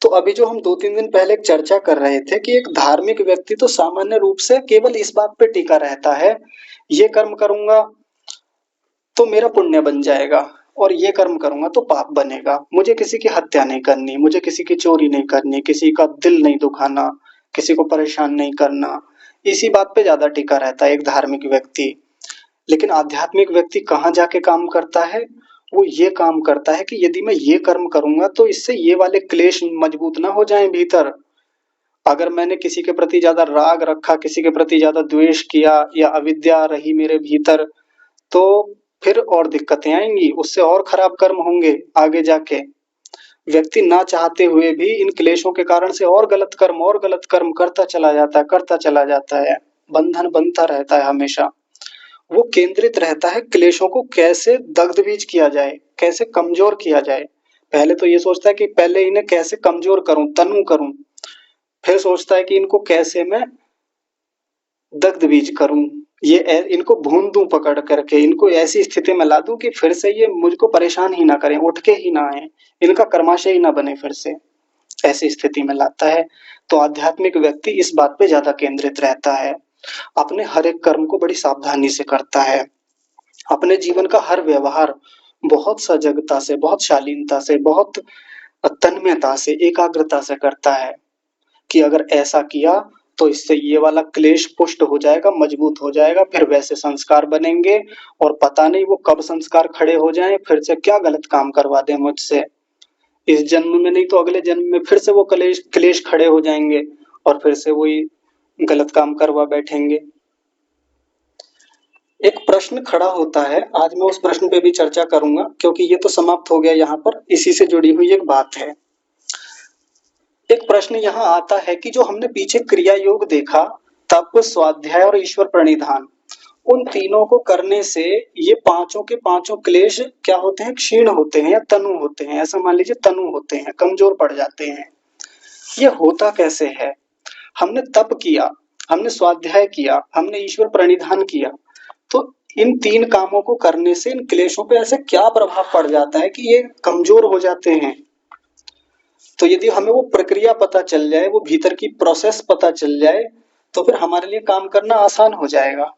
तो अभी जो हम 2-3 दिन पहले एक चर्चा कर रहे थे कि एक धार्मिक व्यक्ति तो सामान्य रूप से केवल इस बात पे टिका रहता है, ये कर्म करूंगा तो मेरा पुण्य बन जाएगा, और ये कर्म करूंगा तो पाप बनेगा। मुझे किसी की हत्या नहीं करनी, मुझे किसी की चोरी नहीं करनी, किसी का दिल नहीं दुखाना, किसी को परेशान नहीं करना, इसी बात पे ज्यादा टिका रहता है एक धार्मिक व्यक्ति। लेकिन आध्यात्मिक व्यक्ति कहाँ जाके काम करता है? वो ये काम करता है कि यदि मैं ये कर्म करूंगा तो इससे ये वाले क्लेश मजबूत ना हो जाएं भीतर। अगर मैंने किसी के प्रति ज्यादा राग रखा, किसी के प्रति ज्यादा द्वेष किया, या अविद्या रही मेरे भीतर, तो फिर और दिक्कतें आएंगी, उससे और खराब कर्म होंगे आगे जाके। व्यक्ति ना चाहते हुए भी इन क्लेशों के कारण से और गलत कर्म करता चला जाता है, करता चला जाता है, बंधन बनता रहता है हमेशा। वो केंद्रित रहता है क्लेशों को कैसे दग्ध बीज किया जाए, कैसे कमजोर किया जाए। पहले तो ये सोचता है कि पहले इन्हें कैसे कमजोर करूं, तनु करूं, फिर सोचता है कि इनको कैसे मैं दग्ध बीज करूं, इनको भून दूं पकड़ करके, इनको ऐसी स्थिति में ला दूं कि फिर से ये मुझको परेशान ही ना करें, उठ के ही ना आए, इनका कर्माशय ही ना बने फिर से, ऐसी स्थिति में लाता है। तो आध्यात्मिक व्यक्ति इस बात पे ज्यादा केंद्रित रहता है, अपने हर एक कर्म को बड़ी सावधानी से करता है, अपने जीवन का हर व्यवहार बहुत सजगता से, बहुत शालीनता से, बहुत तन्मयता से, एकाग्रता से करता है कि अगर ऐसा किया तो इससे ये वाला क्लेश पुष्ट हो जाएगा, मजबूत हो जाएगा, फिर वैसे संस्कार बनेंगे, और पता नहीं वो कब संस्कार खड़े हो जाएं, फिर से क्या गलत काम करवा दें मुझसे, इस जन्म में नहीं तो अगले जन्म में फिर से वो क्लेश क्लेश खड़े हो जाएंगे और फिर से वही गलत काम करवा बैठेंगे। एक प्रश्न खड़ा होता है, आज मैं उस प्रश्न पे भी चर्चा करूंगा क्योंकि ये तो समाप्त हो गया, यहाँ पर इसी से जुड़ी हुई एक बात है। एक प्रश्न यहाँ आता है कि जो हमने पीछे क्रिया योग देखा, तप, स्वाध्याय और ईश्वर प्रणिधान, उन तीनों को करने से ये पांचों के पांचों क्लेश क्या होते हैं, क्षीण होते हैं या तनु होते हैं, ऐसा मान लीजिए तनु होते हैं, कमजोर पड़ जाते हैं। ये होता कैसे है? हमने तप किया, हमने स्वाध्याय किया, हमने ईश्वर प्रणिधान किया, तो इन तीन कामों को करने से इन क्लेशों पे ऐसे क्या प्रभाव पड़ जाता है कि ये कमजोर हो जाते हैं? तो यदि हमें वो प्रक्रिया पता चल जाए, वो भीतर की प्रोसेस पता चल जाए, तो फिर हमारे लिए काम करना आसान हो जाएगा,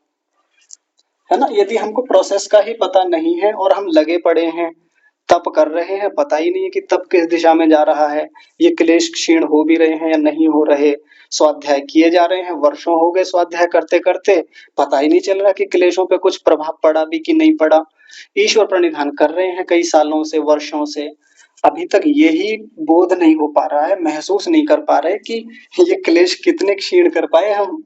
है ना। यदि हमको प्रोसेस का ही पता नहीं है और हम लगे पड़े हैं, तप कर रहे हैं, पता ही नहीं है कि तप किस दिशा में जा रहा है, ये क्लेश क्षीण हो भी रहे हैं या नहीं हो रहे, स्वाध्याय किए जा रहे हैं, वर्षों हो गए स्वाध्याय करते करते, पता ही नहीं चल रहा कि क्लेशों पे कुछ प्रभाव पड़ा भी कि नहीं पड़ा, ईश्वर प्रणिधान कर रहे हैं कई सालों से, वर्षों से, अभी तक यही बोध नहीं हो पा रहा है, महसूस नहीं कर पा रहे कि ये क्लेश कितने क्षीण कर पाए हम।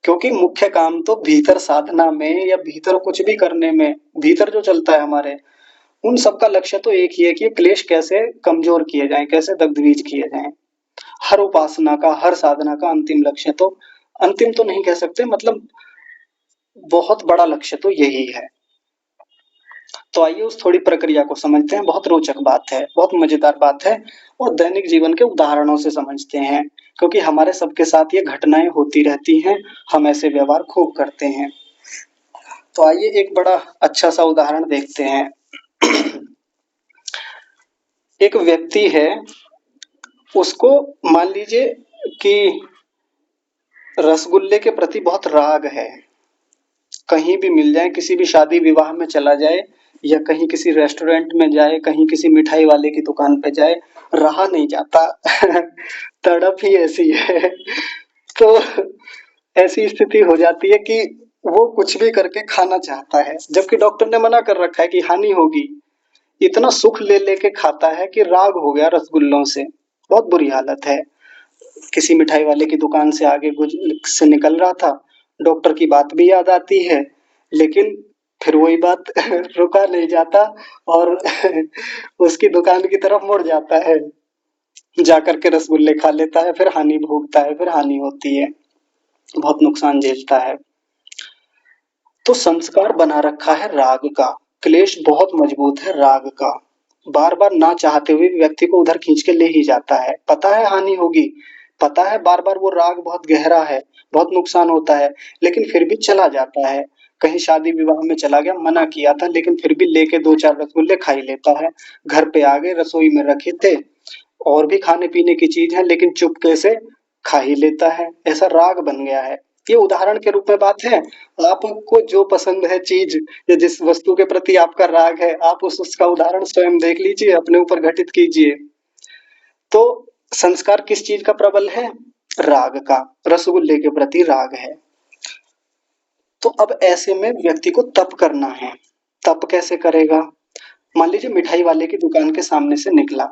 क्योंकि मुख्य काम तो भीतर साधना में या भीतर कुछ भी करने में, भीतर जो चलता है हमारे, उन सब का लक्ष्य तो एक ही है कि ये क्लेश कैसे कमजोर किए जाएं, कैसे दग्धबीज किए जाएं। हर उपासना का, हर साधना का अंतिम लक्ष्य तो, अंतिम तो नहीं कह सकते, मतलब बहुत बड़ा लक्ष्य तो यही है। तो आइए उस थोड़ी प्रक्रिया को समझते हैं, बहुत रोचक बात है, बहुत मजेदार बात है, और दैनिक जीवन के उदाहरणों से समझते हैं, क्योंकि हमारे सबके साथ ये घटनाएं होती रहती हैं, हम ऐसे व्यवहार खूब करते हैं। तो आइए एक बड़ा अच्छा सा उदाहरण देखते हैं। एक व्यक्ति है, उसको मान लीजिए कि रसगुल्ले के प्रति बहुत राग है, कहीं भी मिल जाए, किसी भी शादी विवाह में चला जाए या कहीं किसी रेस्टोरेंट में जाए, कहीं किसी मिठाई वाले की दुकान पे जाए, रहा नहीं जाता। तड़प ही ऐसी है। तो ऐसी स्थिति हो जाती है कि वो कुछ भी करके खाना चाहता है, जबकि डॉक्टर ने मना कर रखा है कि हानि होगी, इतना सुख ले लेके खाता है कि राग हो गया रसगुल्लों से, बहुत बुरी हालत है। किसी मिठाई वाले की दुकान से आगे से निकल रहा था, डॉक्टर की बात भी याद आती है, लेकिन फिर वही बात रुका नहीं जाता और उसकी दुकान की तरफ मुड़ जाता है, जाकर के रसगुल्ले खा लेता है, फिर हानि भोगता है, फिर हानि होती है, बहुत नुकसान झेलता है। तो संस्कार बना रखा है राग का, क्लेश बहुत मजबूत है राग का, बार बार ना चाहते हुए भी व्यक्ति को उधर खींच के ले ही जाता है, पता है हानि होगी, पता है बार बार वो राग बहुत गहरा है, बहुत नुकसान होता है, लेकिन फिर भी चला जाता है। कहीं शादी विवाह में चला गया, मना किया था, लेकिन फिर भी लेके दो चार रसगुल्ले खा ही लेता है। घर पे आ गए, रसोई में रखे थे, और भी खाने पीने की चीज है, लेकिन चुपके से खा ही लेता है, ऐसा राग बन गया है। ये उदाहरण के रूप में बात है, आपको जो पसंद है चीज या जिस वस्तु के प्रति आपका राग है, आप उसका उदाहरण स्वयं देख लीजिए, अपने ऊपर घटित कीजिए। तो संस्कार किस चीज का प्रबल है? राग का, रसगुल्ले के प्रति राग है। तो अब ऐसे में व्यक्ति को तप करना है। तप कैसे करेगा? मान लीजिए मिठाई वाले की दुकान के सामने से निकला,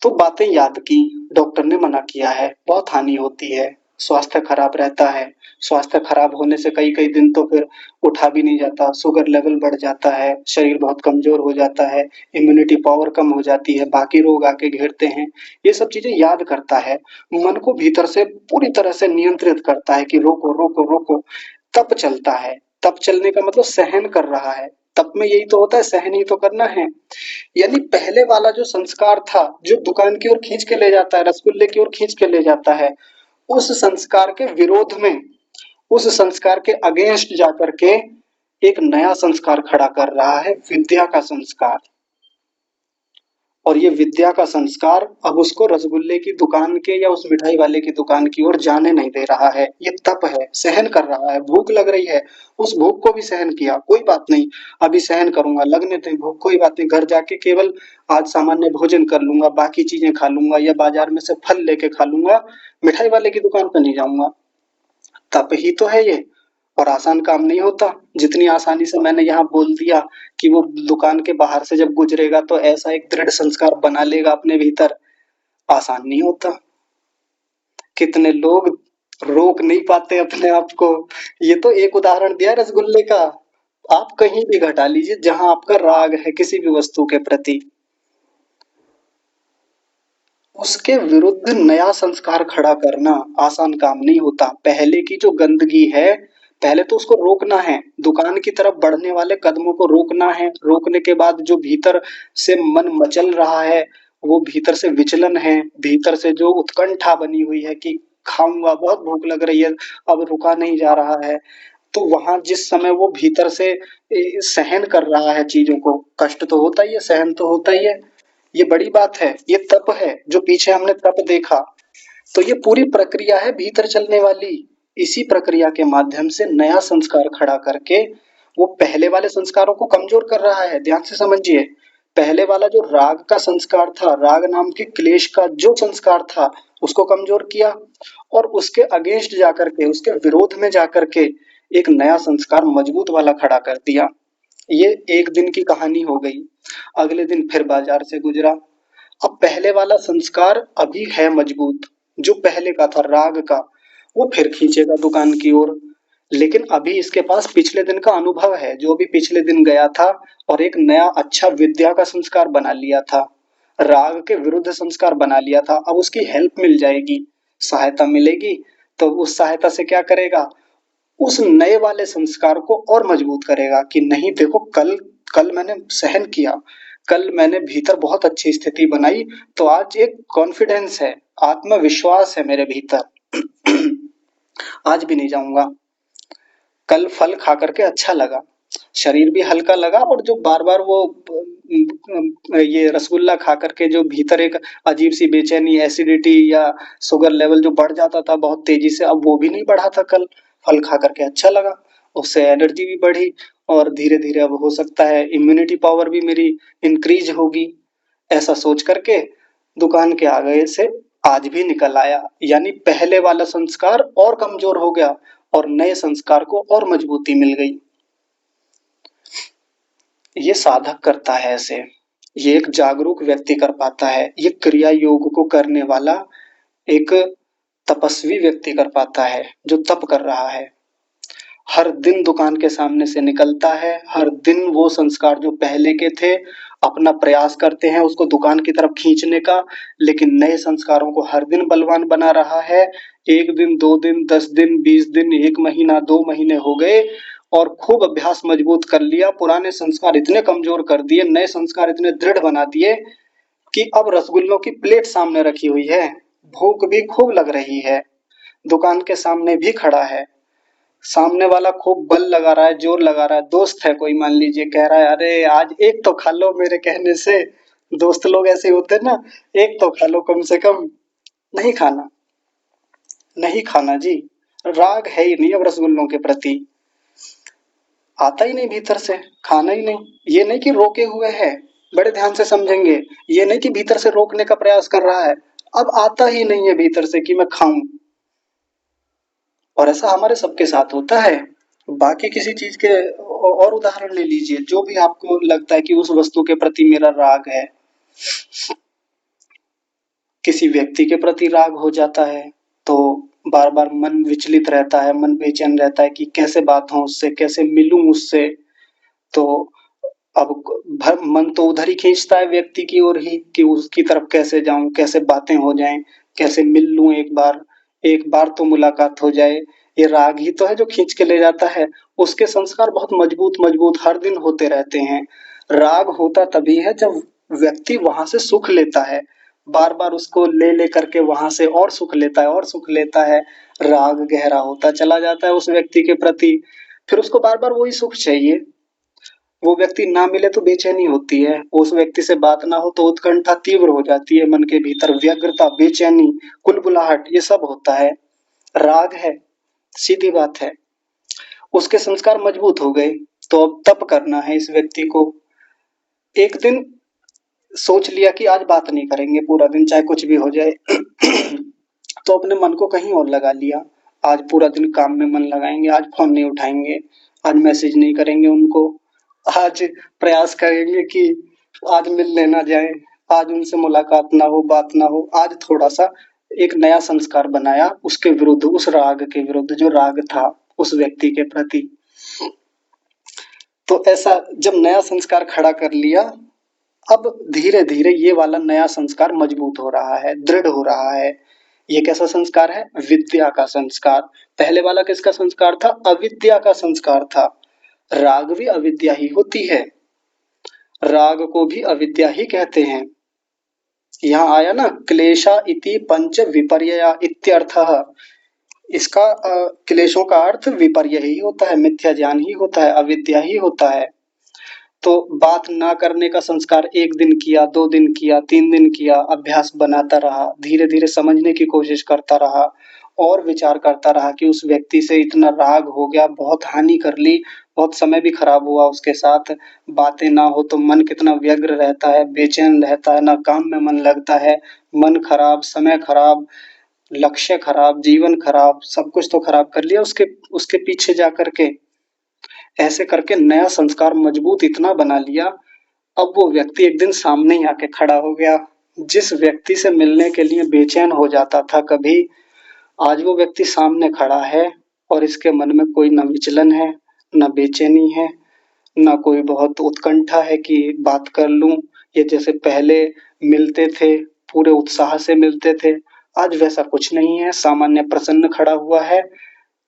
तो बातें याद की, डॉक्टर ने मना किया है, बहुत हानि होती है, स्वास्थ्य खराब रहता है, स्वास्थ्य खराब होने से कई कई दिन तो फिर उठा भी नहीं जाता, शुगर लेवल बढ़ जाता है, शरीर बहुत कमजोर हो जाता है, इम्यूनिटी पावर कम हो जाती है, बाकी रोग आके घेरते हैं, ये सब चीजें याद करता है, मन को भीतर से पूरी तरह से नियंत्रित करता है कि रोको रोको रोको। तप चलता है, तप चलने का मतलब सहन कर रहा है, तप में यही तो होता है, सहन ही तो करना है। यानी पहले वाला जो संस्कार था, जो दुकान की ओर खींच के ले जाता है, रसगुल्ले की ओर खींच के ले जाता है, उस संस्कार के विरोध में उस संस्कार के अगेंस्ट जाकर के एक नया संस्कार खड़ा कर रहा है, विद्या का संस्कार। और ये विद्या का संस्कार अब उसको रसगुल्ले की दुकान के या उस मिठाई वाले की दुकान की ओर जाने नहीं दे रहा है। ये तप है, सहन कर रहा है, भूख लग रही है, उस भूख को भी सहन किया, कोई बात नहीं, अभी सहन करूंगा, लगने दे भूख, कोई बात नहीं, घर जाके केवल आज सामान्य भोजन कर लूंगा, बाकी चीजें खा लूंगा या बाजार में से फल लेके खा लूंगा, मिठाई वाले की दुकान पर नहीं जाऊंगा। तप ही तो है ये। और आसान काम नहीं होता। जितनी आसानी से मैंने यहाँ बोल दिया कि वो दुकान के बाहर से जब गुजरेगा तो ऐसा एक दृढ़ संस्कार बना लेगा अपने भीतर, आसान नहीं होता। कितने लोग रोक नहीं पाते अपने आप को। ये तो एक उदाहरण दिया रसगुल्ले का। आप कहीं भी घटा लीजिए जहां आपका राग है किसी भी वस्तु के प्रति, उसके विरुद्ध नया संस्कार खड़ा करना आसान काम नहीं होता। पहले की जो गंदगी है, पहले तो उसको रोकना है, दुकान की तरफ बढ़ने वाले कदमों को रोकना है। रोकने के बाद जो भीतर से मन मचल रहा है, वो भीतर से विचलन है, भीतर से जो उत्कंठा बनी हुई है कि खाऊंगा, बहुत भूख लग रही है, अब रुका नहीं जा रहा है, तो वहां जिस समय वो भीतर से सहन कर रहा है चीजों को, कष्ट तो होता ही है, सहन तो होता ही है। ये बड़ी बात है, ये तप है। जो पीछे हमने तप देखा, तो ये पूरी प्रक्रिया है भीतर चलने वाली। इसी प्रक्रिया के माध्यम से नया संस्कार खड़ा करके वो पहले वाले संस्कारों को कमजोर कर रहा है। ध्यान से समझिए, पहले वाला जो राग का संस्कार था, राग नाम के क्लेश का जो संस्कार था, उसको कमजोर किया और उसके अगेंस्ट जाकर के, उसके विरोध में जाकर के एक नया संस्कार मजबूत वाला खड़ा कर दिया। ये एक दिन की कहानी हो गई। अगले दिन फिर बाजार से गुजरा। अब पहले वाला संस्कार अभी है मजबूत, जो पहले का था राग का, वो फिर खींचेगा दुकान की ओर। लेकिन अभी इसके पास पिछले दिन का अनुभव है, जो भी पिछले दिन गया था और एक नया अच्छा विद्या का संस्कार बना लिया था, राग के विरुद्ध संस्कार बना लिया था। अब उसकी हेल्प मिल जाएगी, सहायता मिलेगी, तो उस सहायता से क्या करेगा, उस नए वाले संस्कार को और मजबूत करेगा कि नहीं देखो, कल कल मैंने सहन किया, कल मैंने भीतर बहुत अच्छी स्थिति बनाई, तो आज एक कॉन्फिडेंस है, आत्मविश्वास है मेरे भीतर। आज भी नहीं जाऊंगा। कल फल खा करके अच्छा लगा, शरीर भी हल्का लगा, और जो बार बार वो ये रसगुल्ला खा करके जो भीतर एक अजीब सी बेचैनी, एसिडिटी या शुगर लेवल जो बढ़ जाता था बहुत तेजी से, अब वो भी नहीं बढ़ा था। कल फल खा करके अच्छा लगा, उससे एनर्जी भी बढ़ी, और धीरे धीरे अब हो सकता है इम्यूनिटी पावर भी मेरी इंक्रीज होगी। ऐसा सोच करके दुकान के आगे से आज भी निकल आया। यानी पहले वाला संस्कार और कमजोर हो गया और नए संस्कार को और मजबूती मिल गई। ये साधक करता है ऐसे, ये एक जागरूक व्यक्ति कर पाता है, ये क्रिया योग को करने वाला एक तपस्वी व्यक्ति कर पाता है, जो तप कर रहा है। हर दिन दुकान के सामने से निकलता है, हर दिन वो संस्कार जो पहले के थे अपना प्रयास करते हैं उसको दुकान की तरफ खींचने का, लेकिन नए संस्कारों को हर दिन बलवान बना रहा है। एक दिन, दो दिन, 10 दिन, 20 दिन, एक महीना, 2 महीने हो गए और खूब अभ्यास मजबूत कर लिया, पुराने संस्कार इतने कमजोर कर दिए, नए संस्कार इतने दृढ़ बना दिए कि अब रसगुल्लों की प्लेट सामने रखी हुई है, भूख भी खूब लग रही है, दुकान के सामने भी खड़ा है, सामने वाला खूब बल लगा रहा है, जोर लगा रहा है, दोस्त है कोई मान लीजिए, कह रहा है अरे आज एक तो खा लो मेरे कहने से। दोस्त लोग ऐसे होते हैं ना, एक तो खा लो कम से कम। नहीं खाना, नहीं खाना जी, राग है ही नहीं अब रसगुल्लों के प्रति, आता ही नहीं भीतर से, खाना ही नहीं। ये नहीं कि रोके हुए है, बड़े ध्यान से समझेंगे, ये नहीं कि भीतर से रोकने का प्रयास कर रहा है, अब आता ही नहीं है भीतर से कि मैं खाऊं। और ऐसा हमारे सबके साथ होता है। बाकी किसी चीज के और उदाहरण ले लीजिए, जो भी आपको लगता है कि उस वस्तु के प्रति मेरा राग है, किसी व्यक्ति के प्रति राग हो जाता है तो बार बार मन विचलित रहता है, मन बेचैन रहता है कि कैसे बात हो उससे, कैसे मिलूं उससे। तो अब मन तो उधर ही खींचता है व्यक्ति की ओर ही कि उसकी तरफ कैसे जाऊं, कैसे बातें हो जाएं, कैसे मिल लूं, एक बार तो मुलाकात हो जाए। ये राग ही तो है जो खींच के ले जाता है। उसके संस्कार बहुत मजबूत मजबूत हर दिन होते रहते हैं। राग होता तभी है जब व्यक्ति वहां से सुख लेता है, बार बार उसको ले ले करके वहां से और सुख लेता है और सुख लेता है। राग गहरा होता चला जाता है उस व्यक्ति के प्रति। फिर उसको बार-बार वही सुख चाहिए। वो व्यक्ति ना मिले तो बेचैनी होती है, उस व्यक्ति से बात ना हो तो उत्कंठा तीव्र हो जाती है मन के भीतर, व्यग्रता, बेचैनी, कुलबुलाहट ये सब होता है। राग है, सीधी बात है। उसके संस्कार मजबूत हो गए, तो अब तप करना है इस व्यक्ति को। एक दिन सोच लिया कि आज बात नहीं करेंगे पूरा दिन, चाहे कुछ भी हो जाए। तो अपने मन को कहीं और लगा लिया। आज पूरा दिन काम में मन लगाएँगे, आज फ़ोन नहीं उठाएँगे, आज मैसेज नहीं करेंगे उनको, आज प्रयास करेंगे कि आज मिलने ना जाएँ, आज उनसे मुलाकात ना हो, बात ना हो। आज थोड़ा-सा एक नया संस्कार बनाया उसके विरुद्ध, उस राग के विरुद्ध जो राग था उस व्यक्ति के प्रति। तो ऐसा जब नया संस्कार खड़ा कर लिया, अब धीरे-धीरे ये वाला नया संस्कार मजबूत हो रहा है, दृढ़ हो रहा है। ये कैसा संस्कार है? विद्या का संस्कार। पहले वाला किसका संस्कार था? अविद्या का संस्कार था। राग भी अविद्या ही होती है। राग को भी अविद्या ही कहते हैं। यहाँ आया ना, क्लेशा इति पंच विपर्यया इत्यर्थः। इसका क्लेशों का अर्थ विपर्य ही होता है, मिथ्या ज्ञान ही होता है, अविद्या ही होता है। तो बात ना करने का संस्कार 1 दिन किया, 2 दिन किया, 3 दिन किया, अभ्यास बनाता रहा, धीरे-धीरे समझने की कोशिश करता रहा और विचार करता रहा कि उस व्यक्ति से इतना राग हो गया, बहुत हानि कर ली, बहुत समय भी खराब हुआ उसके साथ, बातें ना हो तो मन कितना व्यग्र रहता है, बेचैन रहता है, ना काम में मन लगता है, मन खराब, समय खराब, लक्ष्य खराब, जीवन खराब, सब कुछ तो खराब कर लिया उसके उसके पीछे जा कर के। ऐसे करके नया संस्कार मजबूत इतना बना लिया, अब वो व्यक्ति एक दिन सामने ही आके खड़ा हो गया। जिस व्यक्ति से मिलने के लिए बेचैन हो जाता था कभी, आज वो व्यक्ति सामने खड़ा है और इसके मन में कोई ना विचलन है, ना बेचैनी है, ना कोई बहुत उत्कंठा है कि बात कर लूँ। ये जैसे पहले मिलते थे, पूरे उत्साह से मिलते थे, आज वैसा कुछ नहीं है, सामान्य प्रसन्न खड़ा हुआ है,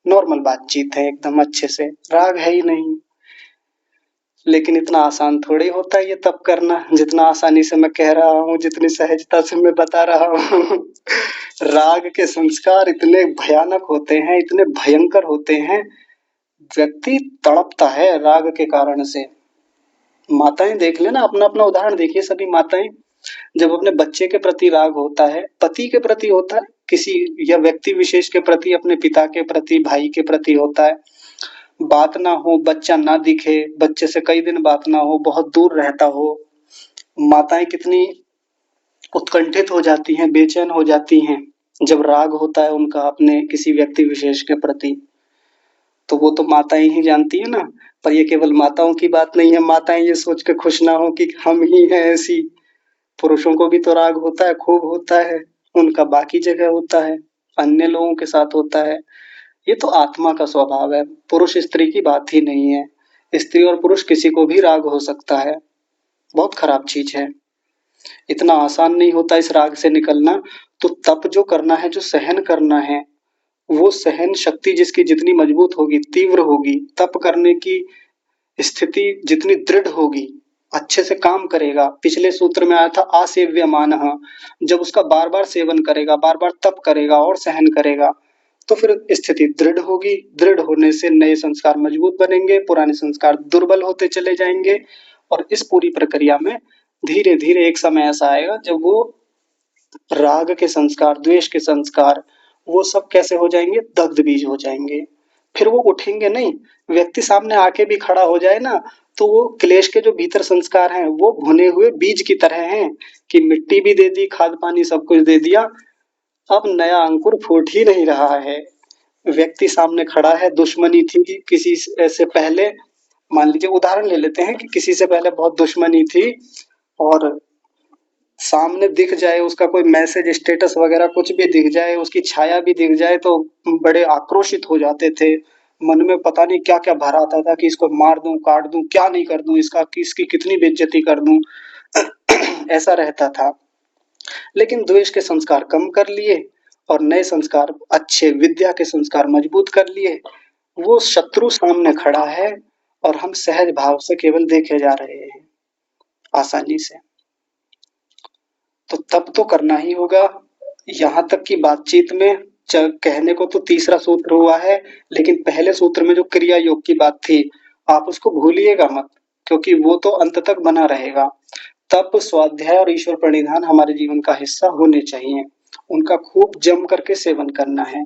नॉर्मल बातचीत है एकदम अच्छे से, राग है ही नहीं। लेकिन इतना आसान थोड़ी होता है ये तप करना, जितना आसानी से मैं कह रहा हूँ, जितनी सहजता से मैं बता रहा हूँ। राग के संस्कार इतने भयानक होते हैं, इतने भयंकर होते हैं, व्यक्ति तड़पता है राग के कारण से। माताएं देख लेना, अपना अपना उदाहरण देखिए। सभी माताएं, जब अपने बच्चे के प्रति राग होता है, पति के प्रति होता है, किसी या व्यक्ति विशेष के प्रति, अपने पिता के प्रति, भाई के प्रति होता है, बात ना हो, बच्चा ना दिखे, बच्चे से कई दिन बात ना हो, बहुत दूर रहता हो, माताएं कितनी उत्कंठित हो जाती हैं, बेचैन हो जाती हैं जब राग होता है उनका अपने किसी व्यक्ति विशेष के प्रति। तो वो तो माताएं ही जानती है ना। पर ये केवल माताओं की बात नहीं है, माताएं ये सोच के खुश ना हो कि हम ही हैं ऐसी। पुरुषों को भी तो राग होता है, खूब होता है, उनका बाकी जगह होता है, अन्य लोगों के साथ होता है। ये तो आत्मा का स्वभाव है, पुरुष स्त्री की बात ही नहीं है। स्त्री और पुरुष किसी को भी राग हो सकता है, बहुत खराब चीज है। इतना आसान नहीं होता इस राग से निकलना। तो तप जो करना है, जो सहन करना है, वो सहन शक्ति जिसकी जितनी मजबूत होगी, तीव्र होगी, तप करने की स्थिति जितनी दृढ़ होगी, अच्छे से काम करेगा। पिछले सूत्र में आया था आसेव्यमानः, जब उसका बार-बार सेवन करेगा, बार-बार तप करेगा और सहन करेगा, तो फिर स्थिति दृढ़ होगी। दृढ़ होने से नए संस्कार मजबूत बनेंगे, पुराने संस्कार दुर्बल होते चले जाएंगे और इस पूरी प्रक्रिया में धीरे-धीरे एक समय ऐसा आएगा जब वो राग के संस्कार, द्वेष के संस्कार, वो सब कैसे हो जाएंगे? दग्ध बीज हो जाएंगे। फिर वो उठेंगे नहीं। व्यक्ति सामने आके भी खड़ा हो जाए ना, तो वो क्लेश के जो भीतर संस्कार हैं, वो भुने हुए बीज की तरह हैं कि मिट्टी भी दे दी, खाद पानी सब कुछ दे दिया, अब नया अंकुर फूट ही नहीं रहा है। व्यक्ति सामने खड़ा है, दुश्मनी थी किसी से पहले, मान लीजिए उदाहरण ले लेते हैं कि किसी से पहले बहुत दुश्मनी थी और सामने दिख जाए उसका कोई मैसेज, स्टेटस वगैरह कुछ भी दिख जाए, उसकी छाया भी दिख जाए तो बड़े आक्रोशित हो जाते थे। मन में पता नहीं क्या-क्या भर आता था कि इसको मार दूँ, काट दूँ, क्या नहीं कर दूँ इसका, कि इसकी कितनी बेइज्जती कर दूँ। ऐसा रहता था। लेकिन द्वेष के संस्कार कम कर लिए और नए संस्कार, अच्छे विद्या के संस्कार मजबूत कर लिए। वो शत्रु सामने खड़ा है और हम सहज भाव से केवल देखे जा रहे हैं, आसानी से। तो तब तो करना ही होगा। यहाँ तक कि बातचीत में कहने को तो तीसरा सूत्र हुआ है, लेकिन पहले सूत्र में जो क्रिया योग की बात थी, आप उसको भूलिएगा मत, क्योंकि वो तो अंत तक बना रहेगा। तप, स्वाध्याय और ईश्वर प्रणिधान हमारे जीवन का हिस्सा होने चाहिए। उनका खूब जम करके सेवन करना है।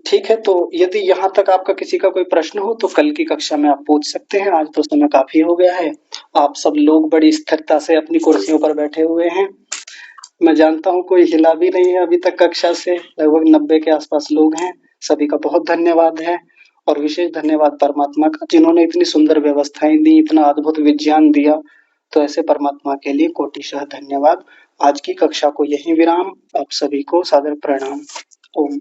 ठीक है, तो यदि यहाँ तक आपका किसी का कोई प्रश्न हो तो कल की कक्षा में आप पूछ सकते हैं। आज तो समय काफी हो गया है। आप सब लोग बड़ी स्थिरता से अपनी कुर्सियों पर बैठे हुए हैं। मैं जानता हूँ कोई हिला भी नहीं है अभी तक कक्षा से, लगभग 90 के आसपास लोग हैं। सभी का बहुत धन्यवाद है, और विशेष धन्यवाद परमात्मा का, जिन्होंने इतनी सुंदर व्यवस्थाएं दी, इतना अद्भुत विज्ञान दिया। तो ऐसे परमात्मा के लिए कोटिशः धन्यवाद। आज की कक्षा को यहीं विराम। आप सभी को सादर प्रणाम। ओम।